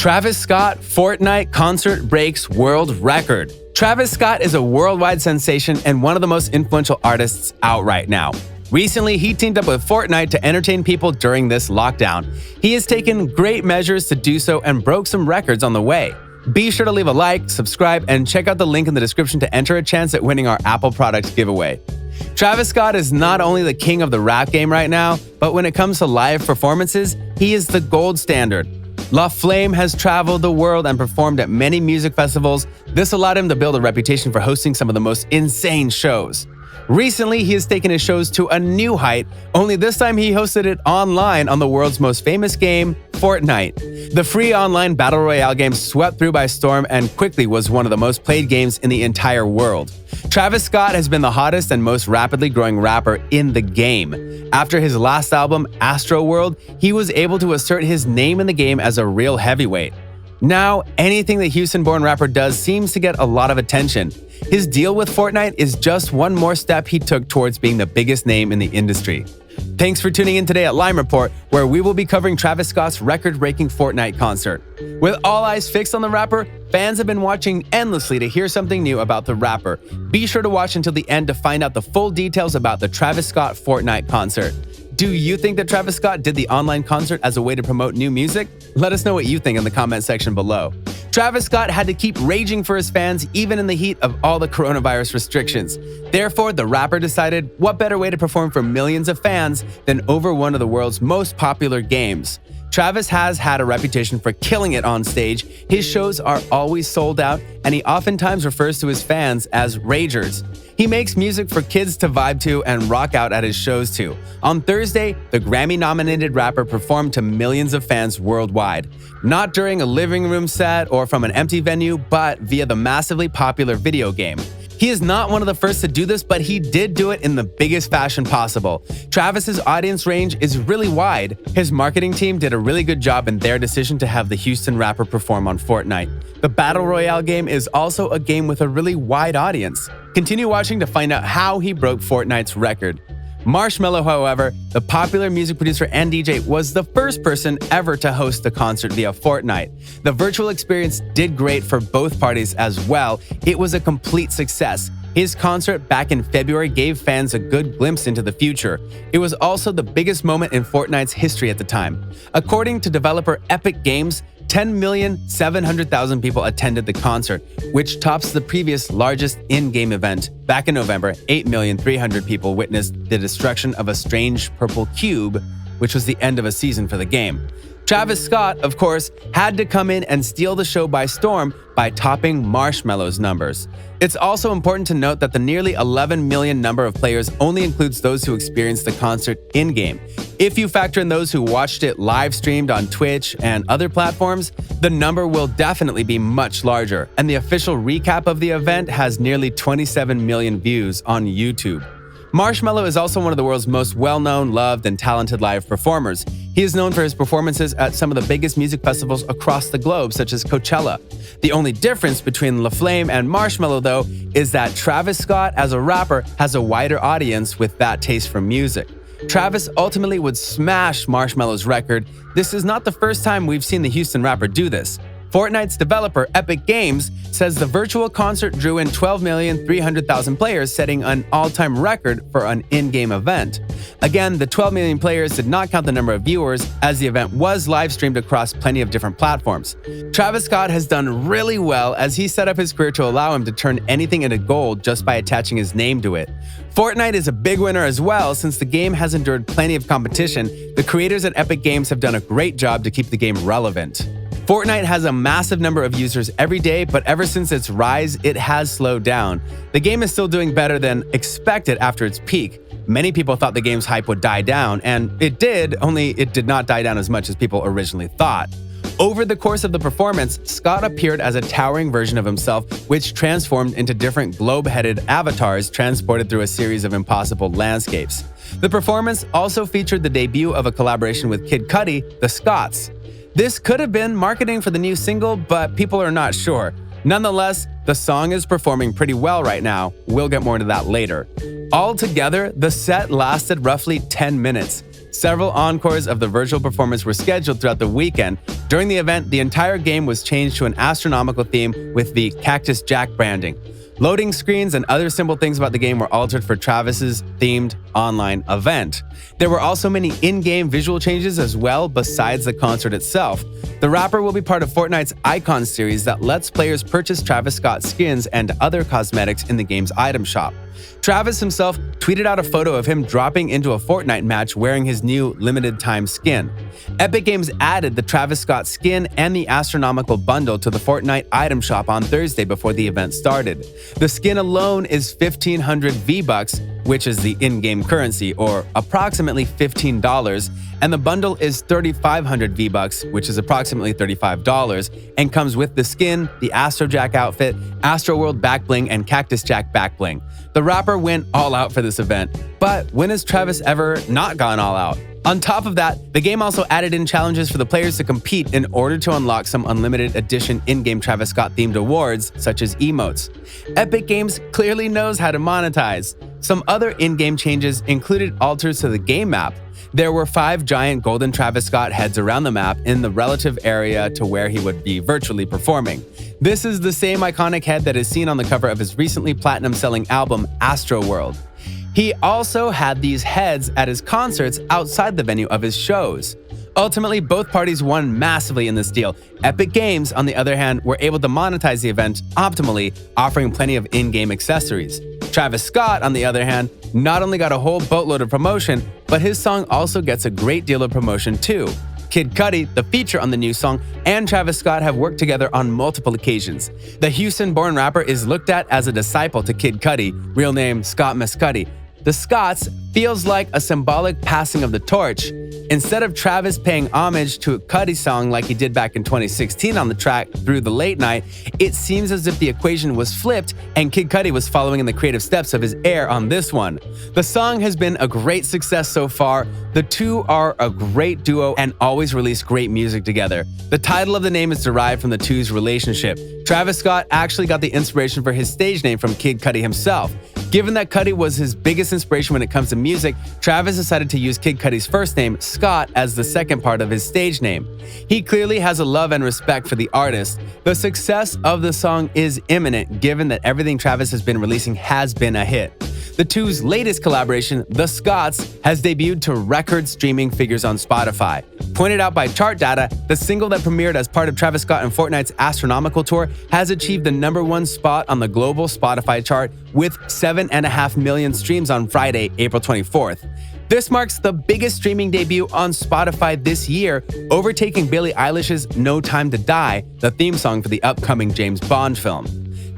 Travis Scott Fortnite concert breaks world record. Travis Scott is a worldwide sensation and one of the most influential artists out right now. Recently, he teamed up with Fortnite to entertain people during this lockdown. He has taken great measures to do so and broke some records on the way. Be sure to leave a like, subscribe, and check out the link in the description to enter a chance at winning our Apple products giveaway. Travis Scott is not only the king of the rap game right now, but when it comes to live performances, he is the gold standard. La Flame has traveled the world and performed at many music festivals. This allowed him to build a reputation for hosting some of the most insane shows. Recently, he has taken his shows to a new height, only this time he hosted it online on the world's most famous game, Fortnite. The free online battle royale game swept through by storm and quickly was one of the most played games in the entire world. Travis Scott has been the hottest and most rapidly growing rapper in the game. After his last album, Astroworld, he was able to assert his name in the game as a real heavyweight. Now, anything the Houston-born rapper does seems to get a lot of attention. His deal with Fortnite is just one more step he took towards being the biggest name in the industry. Thanks for tuning in today at Lime Report, where we will be covering Travis Scott's record-breaking Fortnite concert. With all eyes fixed on the rapper, fans have been watching endlessly to hear something new about the rapper. Be sure to watch until the end to find out the full details about the Travis Scott Fortnite concert. Do you think that Travis Scott did the online concert as a way to promote new music? Let us know what you think in the comment section below. Travis Scott had to keep raging for his fans even in the heat of all the coronavirus restrictions. Therefore, the rapper decided what better way to perform for millions of fans than over one of the world's most popular games. Travis has had a reputation for killing it on stage. His shows are always sold out, and he oftentimes refers to his fans as ragers. He makes music for kids to vibe to and rock out at his shows too. On Thursday, the Grammy-nominated rapper performed to millions of fans worldwide. Not during a living room set or from an empty venue, but via the massively popular video game. He is not one of the first to do this, but he did do it in the biggest fashion possible. Travis's audience range is really wide. His marketing team did a really good job in their decision to have the Houston rapper perform on Fortnite. The Battle Royale game is also a game with a really wide audience. Continue watching to find out how he broke Fortnite's record. Marshmello, however, the popular music producer and DJ, was the first person ever to host the concert via Fortnite. The virtual experience did great for both parties as well. It was a complete success. His concert back in February gave fans a good glimpse into the future. It was also the biggest moment in Fortnite's history at the time. According to developer Epic Games, 10,700,000 people attended the concert, which tops the previous largest in-game event. Back in November, 8,300,000 people witnessed the destruction of a strange purple cube, which was the end of a season for the game. Travis Scott, of course, had to come in and steal the show by storm by topping Marshmello's numbers. It's also important to note that the nearly 11 million number of players only includes those who experienced the concert in-game. If you factor in those who watched it live streamed on Twitch and other platforms, the number will definitely be much larger, and the official recap of the event has nearly 27 million views on YouTube. Marshmello is also one of the world's most well-known, loved, and talented live performers. He is known for his performances at some of the biggest music festivals across the globe, such as Coachella. The only difference between La Flame and Marshmello, though, is that Travis Scott, as a rapper, has a wider audience with that taste for music. Travis ultimately would smash Marshmello's record. This is not the first time we've seen the Houston rapper do this. Fortnite's developer, Epic Games, says the virtual concert drew in 12,300,000 players, setting an all-time record for an in-game event. Again, the 12 million players did not count the number of viewers, as the event was live-streamed across plenty of different platforms. Travis Scott has done really well as he set up his career to allow him to turn anything into gold just by attaching his name to it. Fortnite is a big winner as well, since the game has endured plenty of competition. The creators at Epic Games have done a great job to keep the game relevant. Fortnite has a massive number of users every day, but ever since its rise, it has slowed down. The game is still doing better than expected after its peak. Many people thought the game's hype would die down, and it did, only it did not die down as much as people originally thought. Over the course of the performance, Scott appeared as a towering version of himself, which transformed into different globe-headed avatars transported through a series of impossible landscapes. The performance also featured the debut of a collaboration with Kid Cudi, The Scotts. This could have been marketing for the new single, but people are not sure. Nonetheless, the song is performing pretty well right now. We'll get more into that later. Altogether, the set lasted roughly 10 minutes. Several encores of the virtual performance were scheduled throughout the weekend. During the event, the entire game was changed to an astronomical theme with the Cactus Jack branding. Loading screens and other simple things about the game were altered for Travis's themed online event. There were also many in-game visual changes as well besides the concert itself. The rapper will be part of Fortnite's Icon series that lets players purchase Travis Scott skins and other cosmetics in the game's item shop. Travis himself tweeted out a photo of him dropping into a Fortnite match wearing his new limited-time skin. Epic Games added the Travis Scott skin and the Astronomical bundle to the Fortnite item shop on Thursday before the event started. The skin alone is 1,500 V-Bucks, which is the in-game currency, or approximately $15, and the bundle is 3,500 V-Bucks, which is approximately $35, and comes with the skin, the Astro Jack outfit, Astro World back bling, and Cactus Jack back bling. The rapper went all out for this event, but when has Travis ever not gone all out? On top of that, the game also added in challenges for the players to compete in order to unlock some unlimited edition in-game Travis Scott-themed awards, such as emotes. Epic Games clearly knows how to monetize. Some other in-game changes included alters to the game map. There were 5 giant golden Travis Scott heads around the map in the relative area to where he would be virtually performing. This is the same iconic head that is seen on the cover of his recently platinum-selling album, Astro World. He also had these heads at his concerts outside the venue of his shows. Ultimately, both parties won massively in this deal. Epic Games, on the other hand, were able to monetize the event optimally, offering plenty of in-game accessories. Travis Scott, on the other hand, not only got a whole boatload of promotion, but his song also gets a great deal of promotion too. Kid Cudi, the feature on the new song, and Travis Scott have worked together on multiple occasions. The Houston-born rapper is looked at as a disciple to Kid Cudi, real name Scott Mescudi. The Scotts feels like a symbolic passing of the torch. Instead of Travis paying homage to a Cudi song like he did back in 2016 on the track Through the Late Night, it seems as if the equation was flipped and Kid Cudi was following in the creative steps of his heir on this one. The song has been a great success so far. The two are a great duo and always release great music together. The title of the name is derived from the two's relationship. Travis Scott actually got the inspiration for his stage name from Kid Cudi himself. Given that Cudi was his biggest inspiration when it comes to music, Travis decided to use Kid Cudi's first name, Scott, as the second part of his stage name. He clearly has a love and respect for the artist. The success of the song is imminent, given that everything Travis has been releasing has been a hit. The two's latest collaboration, The Scotts, has debuted to record streaming figures on Spotify. Pointed out by chart data, the single that premiered as part of Travis Scott and Fortnite's Astronomical tour has achieved the #1 spot on the global Spotify chart with 7.5 million streams on Friday, April 24th. This marks the biggest streaming debut on Spotify this year, overtaking Billie Eilish's No Time to Die, the theme song for the upcoming James Bond film.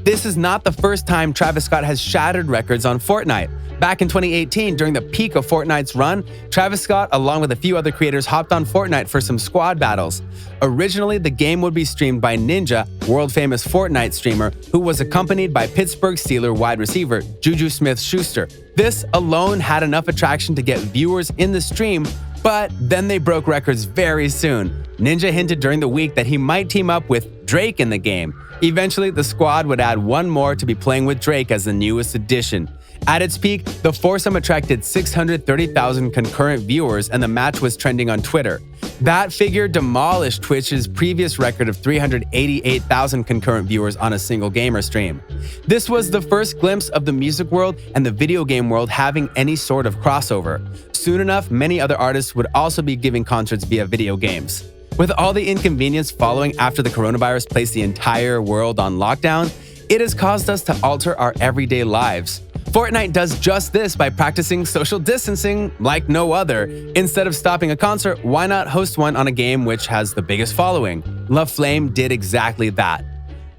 This is not the first time Travis Scott has shattered records on Fortnite. Back in 2018, during the peak of Fortnite's run, Travis Scott, along with a few other creators, hopped on Fortnite for some squad battles. Originally, the game would be streamed by Ninja, world-famous Fortnite streamer, who was accompanied by Pittsburgh Steelers wide receiver Juju Smith-Schuster. This alone had enough attraction to get viewers in the stream, but then they broke records very soon. Ninja hinted during the week that he might team up with Drake in the game. Eventually, the squad would add one more to be playing with Drake as the newest addition. At its peak, the foursome attracted 630,000 concurrent viewers, and the match was trending on Twitter. That figure demolished Twitch's previous record of 388,000 concurrent viewers on a single gamer stream. This was the first glimpse of the music world and the video game world having any sort of crossover. Soon enough, many other artists would also be giving concerts via video games. With all the inconvenience following after the coronavirus placed the entire world on lockdown, it has caused us to alter our everyday lives. Fortnite does just this by practicing social distancing like no other. Instead of stopping a concert, why not host one on a game which has the biggest following? La Flame did exactly that.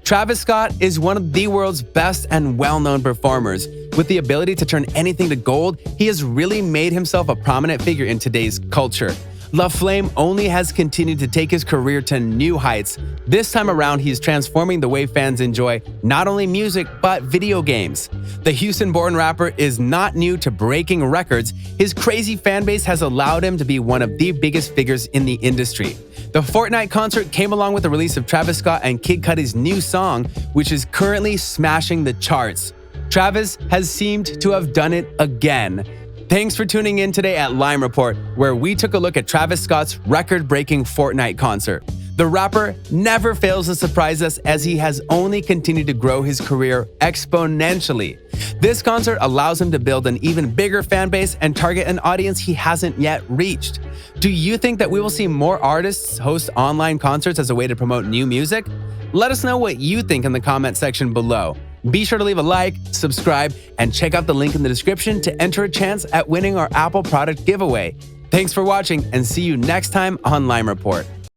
Travis Scott is one of the world's best and well-known performers. With the ability to turn anything to gold, he has really made himself a prominent figure in today's culture. La Flame only has continued to take his career to new heights. This time around, he is transforming the way fans enjoy not only music, but video games. The Houston-born rapper is not new to breaking records. His crazy fan base has allowed him to be one of the biggest figures in the industry. The Fortnite concert came along with the release of Travis Scott and Kid Cudi's new song, which is currently smashing the charts. Travis has seemed to have done it again. Thanks for tuning in today at Lime Report, where we took a look at Travis Scott's record-breaking Fortnite concert. The rapper never fails to surprise us as he has only continued to grow his career exponentially. This concert allows him to build an even bigger fan base and target an audience he hasn't yet reached. Do you think that we will see more artists host online concerts as a way to promote new music? Let us know what you think in the comment section below. Be sure to leave a like, subscribe, and check out the link in the description to enter a chance at winning our Apple product giveaway. Thanks for watching and see you next time on Lime Report.